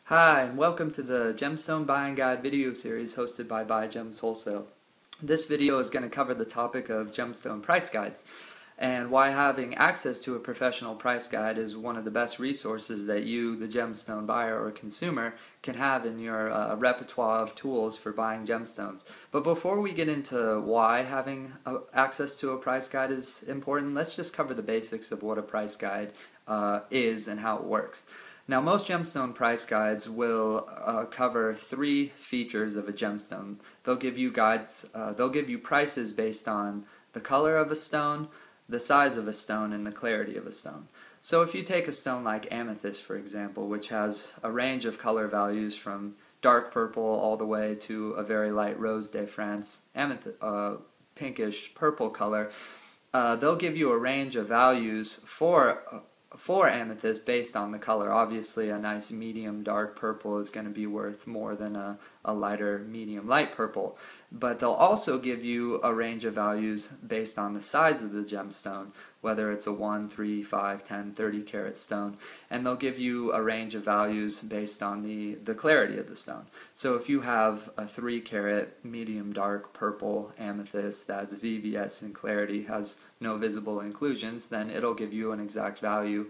Hi, and welcome to the Gemstone Buying Guide video series hosted by Buy Gems Wholesale. This video is going to cover the topic of gemstone price guides and why having access to a professional price guide is one of the best resources that you, the gemstone buyer or consumer, can have in your repertoire of tools for buying gemstones. But before we get into why having access to a price guide is important, let's just cover the basics of what a price guide is and how it works. Now, most gemstone price guides will cover three features of a gemstone. They'll give you prices based on the color of a stone, the size of a stone, and the clarity of a stone. So if you take a stone like amethyst, for example, which has a range of color values from dark purple all the way to a very light rose de France, pinkish purple color, they'll give you a range of values for amethyst based on the color. Obviously, a nice medium dark purple is going to be worth more than a lighter medium light purple. But they'll also give you a range of values based on the size of the gemstone, whether it's a 1, 3, 5, 10, 30 carat stone. And they'll give you a range of values based on the clarity of the stone. So if you have a 3 carat medium dark purple amethyst that's VVS in clarity, has no visible inclusions, then it'll give you an exact value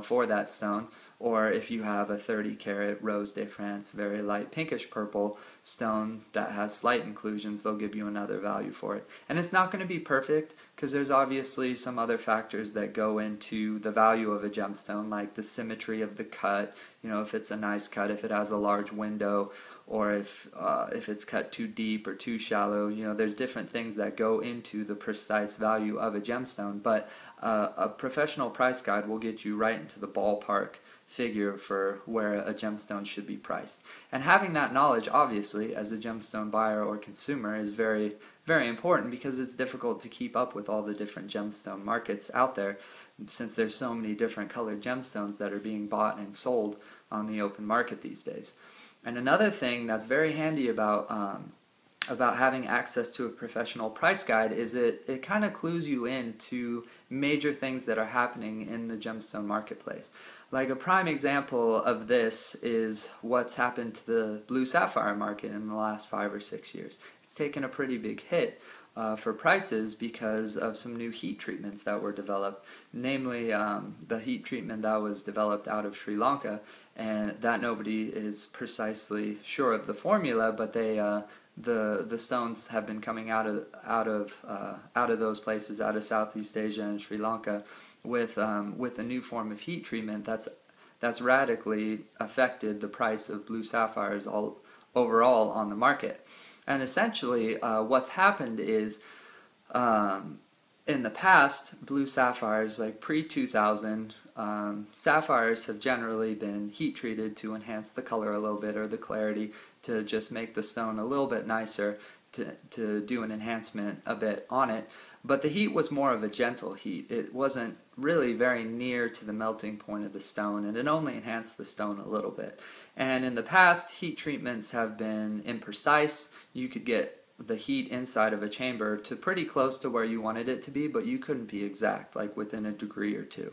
for that stone. Or if you have a 30 carat rose de France very light pinkish purple stone that has slight inclusions, they'll give you another value for it. And it's not going to be perfect because there's obviously some other factors that go into the value of a gemstone, like the symmetry of the cut, if it's a nice cut, if it has a large window, or if it's cut too deep or too shallow. There's different things that go into the precise value of a gemstone, but a professional price guide will get you right into the ballpark figure for where a gemstone should be priced. And having that knowledge, obviously, as a gemstone buyer or consumer is very, very important, because it's difficult to keep up with all the different gemstone markets out there, since there's so many different colored gemstones that are being bought and sold on the open market these days. And another thing that's very handy about having access to a professional price guide is it kind of clues you in to major things that are happening in the gemstone marketplace. Like a prime example of this is what's happened to the blue sapphire market in the last 5 or 6 years. It's taken a pretty big hit for prices because of some new heat treatments that were developed, namely the heat treatment that was developed out of Sri Lanka, and that nobody is precisely sure of the formula, but the stones have been coming out of those places, out of Southeast Asia and Sri Lanka, with a new form of heat treatment that's radically affected the price of blue sapphires overall on the market. And essentially, what's happened is, in the past, blue sapphires, like pre-2000, sapphires have generally been heat treated to enhance the color a little bit, or the clarity, to just make the stone a little bit nicer, to do an enhancement a bit on it. But the heat was more of a gentle heat. It wasn't really very near to the melting point of the stone, and it only enhanced the stone a little bit. And in the past, heat treatments have been imprecise. You could get the heat inside of a chamber to pretty close to where you wanted it to be, but you couldn't be exact, like within a degree or two.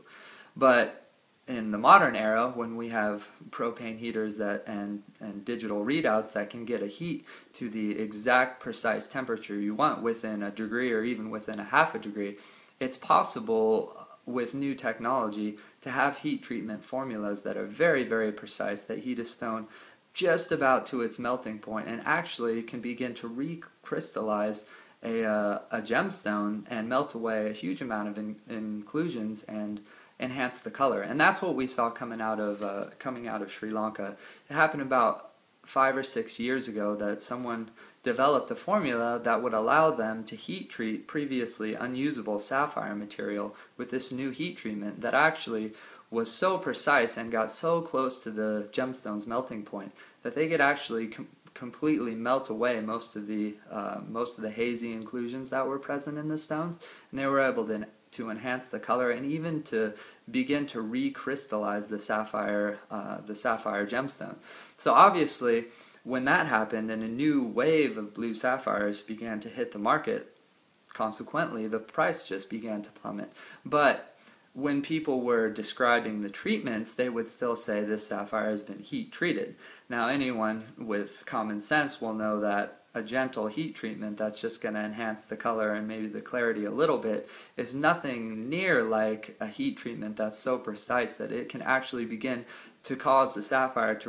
But in the modern era, when we have propane heaters and digital readouts that can get a heat to the exact precise temperature you want within a degree or even within a half a degree, it's possible with new technology to have heat treatment formulas that are very, very precise, that heat a stone just about to its melting point and actually can begin to recrystallize a gemstone and melt away a huge amount of inclusions and enhance the color. And that's what we saw coming out of Sri Lanka. It happened about 5 or 6 years ago that someone developed a formula that would allow them to heat treat previously unusable sapphire material with this new heat treatment that actually was so precise and got so close to the gemstone's melting point that they could actually completely melt away most of the hazy inclusions that were present in the stones, and they were able to enhance the color and even to begin to recrystallize the sapphire gemstone. So obviously, when that happened and a new wave of blue sapphires began to hit the market, consequently the price just began to plummet. But when people were describing the treatments, they would still say this sapphire has been heat treated. Now anyone with common sense will know that a gentle heat treatment that's just going to enhance the color and maybe the clarity a little bit is nothing near like a heat treatment that's so precise that it can actually begin to cause the sapphire to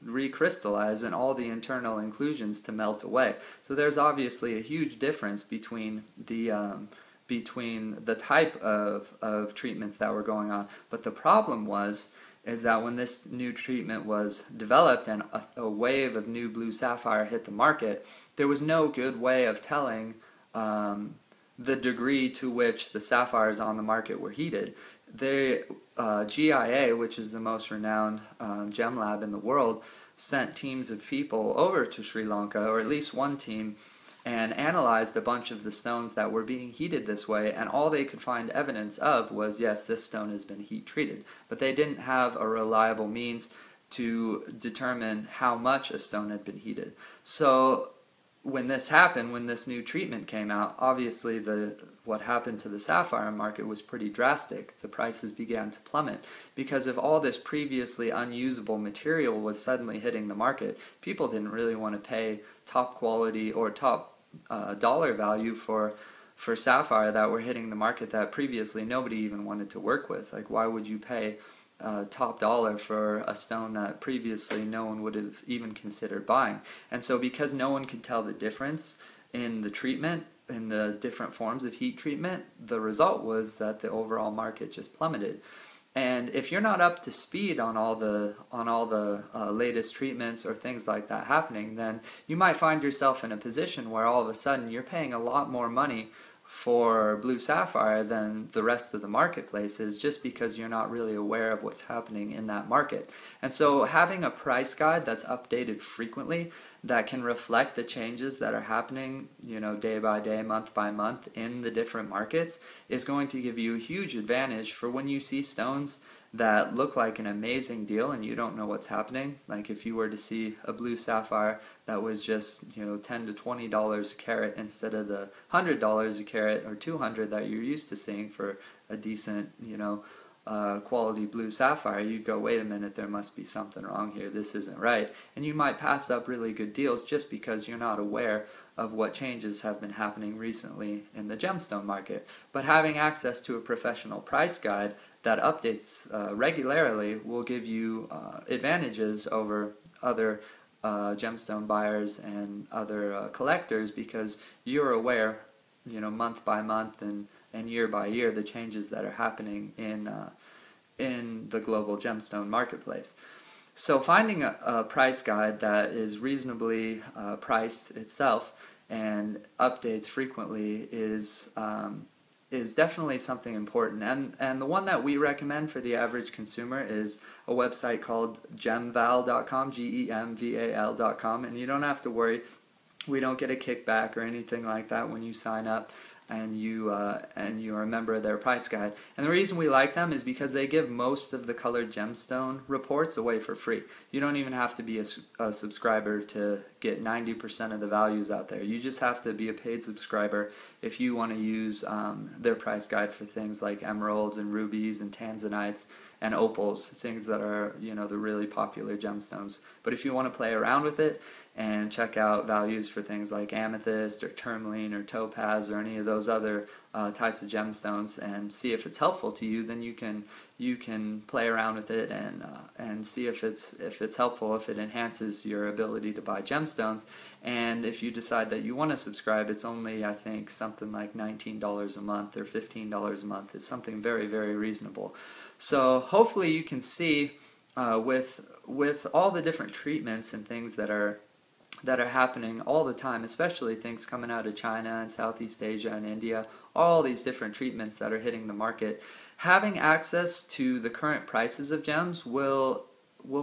recrystallize and all the internal inclusions to melt away. So there's obviously a huge difference between the type of treatments that were going on. But the problem is that when this new treatment was developed and a wave of new blue sapphire hit the market, there was no good way of telling the degree to which the sapphires on the market were heated. GIA, which is the most renowned gem lab in the world, sent teams of people over to Sri Lanka, or at least one team, and analyzed a bunch of the stones that were being heated this way, and all they could find evidence of was, yes, this stone has been heat treated. But they didn't have a reliable means to determine how much a stone had been heated. So when this happened, when this new treatment came out, obviously what happened to the sapphire market was pretty drastic. The prices began to plummet because of all this previously unusable material was suddenly hitting the market. People didn't really want to pay top quality or top dollar value for sapphire that were hitting the market that previously nobody even wanted to work with. Like, why would you pay top dollar for a stone that previously no one would have even considered buying? And so because no one could tell the difference in the treatment, in the different forms of heat treatment, the result was that the overall market just plummeted. And if you're not up to speed on all the latest treatments or things like that happening, then you might find yourself in a position where all of a sudden you're paying a lot more money for blue sapphire than the rest of the marketplace is, just because you're not really aware of what's happening in that market. And so having a price guide that's updated frequently, that can reflect the changes that are happening, day by day, month by month in the different markets, is going to give you a huge advantage for when you see stones that look like an amazing deal and you don't know what's happening. Like if you were to see a blue sapphire that was just $10 to $20 a carat instead of the $100 a carat or $200 that you're used to seeing for a decent quality blue sapphire, you'd go, wait a minute, there must be something wrong here, this isn't right. And you might pass up really good deals just because you're not aware of what changes have been happening recently in the gemstone market. But having access to a professional price guide that updates regularly will give you advantages over other gemstone buyers and other collectors, because you're aware, month by month and year by year, the changes that are happening in the global gemstone marketplace. So finding a price guide that is reasonably priced itself and updates frequently is definitely something important. And the one that we recommend for the average consumer is a website called gemval.com, gemval.com, and you don't have to worry. We don't get a kickback or anything like that when you sign up and you are a member of their price guide. And the reason we like them is because they give most of the colored gemstone reports away for free. You don't even have to be a subscriber to get 90% of the values out there. You just have to be a paid subscriber if you want to use their price guide for things like emeralds and rubies and tanzanites and opals, things that are, the really popular gemstones. But if you want to play around with it and check out values for things like amethyst or tourmaline or topaz or any of those other types of gemstones and see if it's helpful to you, then you can play around with it and see if it's helpful, if it enhances your ability to buy gemstones. And if you decide that you want to subscribe, it's only, I think, something like $19 a month or $15 a month. It's something very, very reasonable. So hopefully you can see with all the different treatments and things that are happening all the time, especially things coming out of China and Southeast Asia and India, all these different treatments that are hitting the market, having access to the current prices of gems will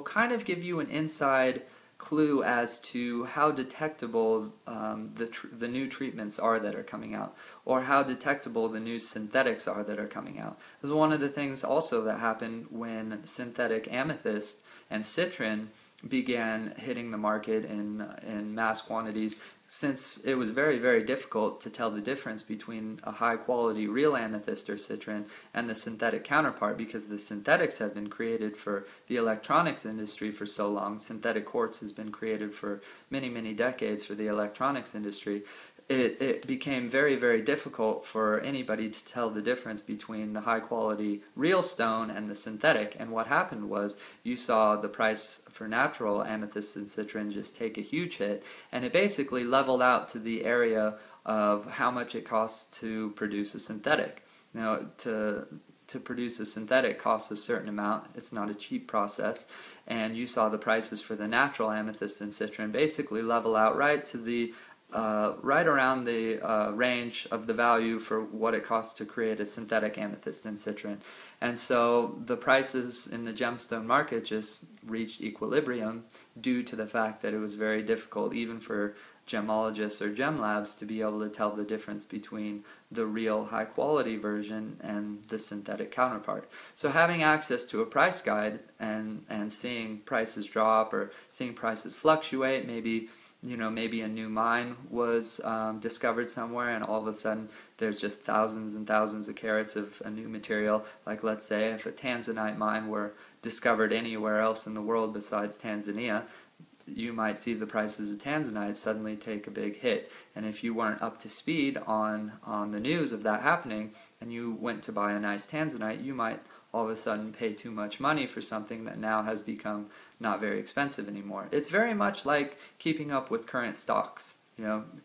kind of give you an inside clue as to how detectable the new treatments are that are coming out, or how detectable the new synthetics are that are coming out. This is one of the things also that happened when synthetic amethyst and citrin began hitting the market in mass quantities, since it was very, very difficult to tell the difference between a high quality real amethyst or citrin and the synthetic counterpart, because the synthetics have been created for the electronics industry for so long. Synthetic quartz has been created for many, many decades for the electronics industry. It became very, very difficult for anybody to tell the difference between the high quality real stone and the synthetic. And what happened was you saw the price for natural amethyst and citrin just take a huge hit, and it basically leveled out to the area of how much it costs to produce a synthetic. Now, to produce a synthetic costs a certain amount. It's not a cheap process, and you saw the prices for the natural amethyst and citrin basically level out right to the right around the range of the value for what it costs to create a synthetic amethyst and citrin. And so the prices in the gemstone market just reached equilibrium due to the fact that it was very difficult even for gemologists or gem labs to be able to tell the difference between the real high quality version and the synthetic counterpart. So having access to a price guide and seeing prices drop or seeing prices fluctuate, maybe a new mine was discovered somewhere, and all of a sudden there's just thousands and thousands of carats of a new material. Like, let's say if a tanzanite mine were discovered anywhere else in the world besides Tanzania, you might see the prices of tanzanite suddenly take a big hit. And if you weren't up to speed on the news of that happening, and you went to buy a nice tanzanite, you might all of a sudden pay too much money for something that now has become not very expensive anymore. It's very much like keeping up with current stocks,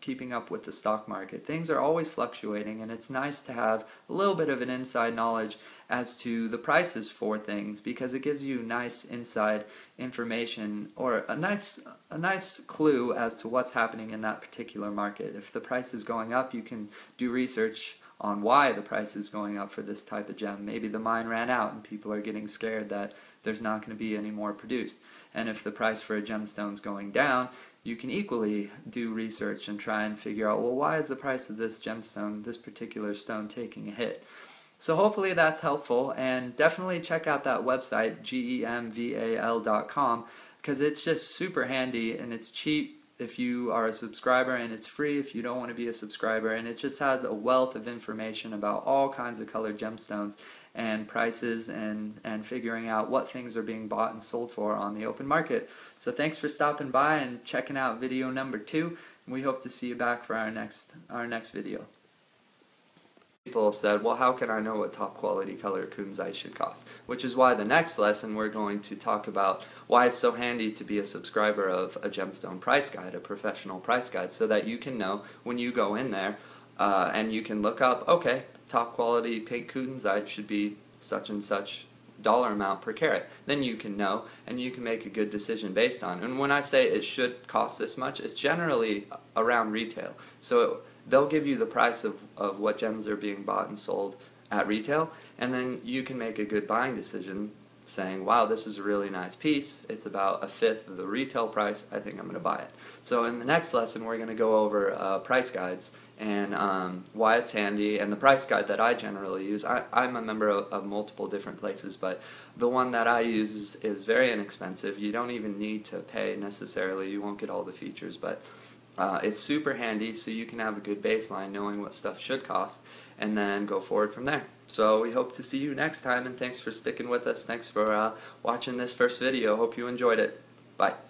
keeping up with the stock market. Things are always fluctuating, and it's nice to have a little bit of an inside knowledge as to the prices for things, because it gives you nice inside information, or a nice clue as to what's happening in that particular market. If the price is going up, you can do research on why the price is going up for this type of gem. Maybe the mine ran out and people are getting scared that there's not going to be any more produced. And if the price for a gemstone is going down, you can equally do research and try and figure out, well, why is the price of this gemstone, this particular stone, taking a hit? So hopefully that's helpful, and definitely check out that website, gemval.com, because it's just super handy and it's cheap if you are a subscriber, and it's free if you don't want to be a subscriber, and it just has a wealth of information about all kinds of colored gemstones and prices and figuring out what things are being bought and sold for on the open market. So thanks for stopping by and checking out video number 2. We hope to see you back for our next video. People said, well, how can I know what top quality colored kunzite should cost? Which is why the next lesson we're going to talk about why it's so handy to be a subscriber of a gemstone price guide, a professional price guide, so that you can know when you go in there and you can look up, okay, top quality pink kunzite should be such and such dollar amount per carat. Then you can know, and you can make a good decision based on. And when I say it should cost this much, it's generally around retail. So they'll give you the price of what gems are being bought and sold at retail, and then you can make a good buying decision saying, wow, this is a really nice piece, it's about 1/5 of the retail price, I think I'm going to buy it. So in the next lesson we're going to go over price guides and why it's handy, and the price guide that I generally use. I'm a member of multiple different places, but the one that I use is very inexpensive. You don't even need to pay necessarily, you won't get all the features, but it's super handy, so you can have a good baseline knowing what stuff should cost and then go forward from there. So we hope to see you next time, and thanks for sticking with us. Thanks for watching this first video. Hope you enjoyed it. Bye.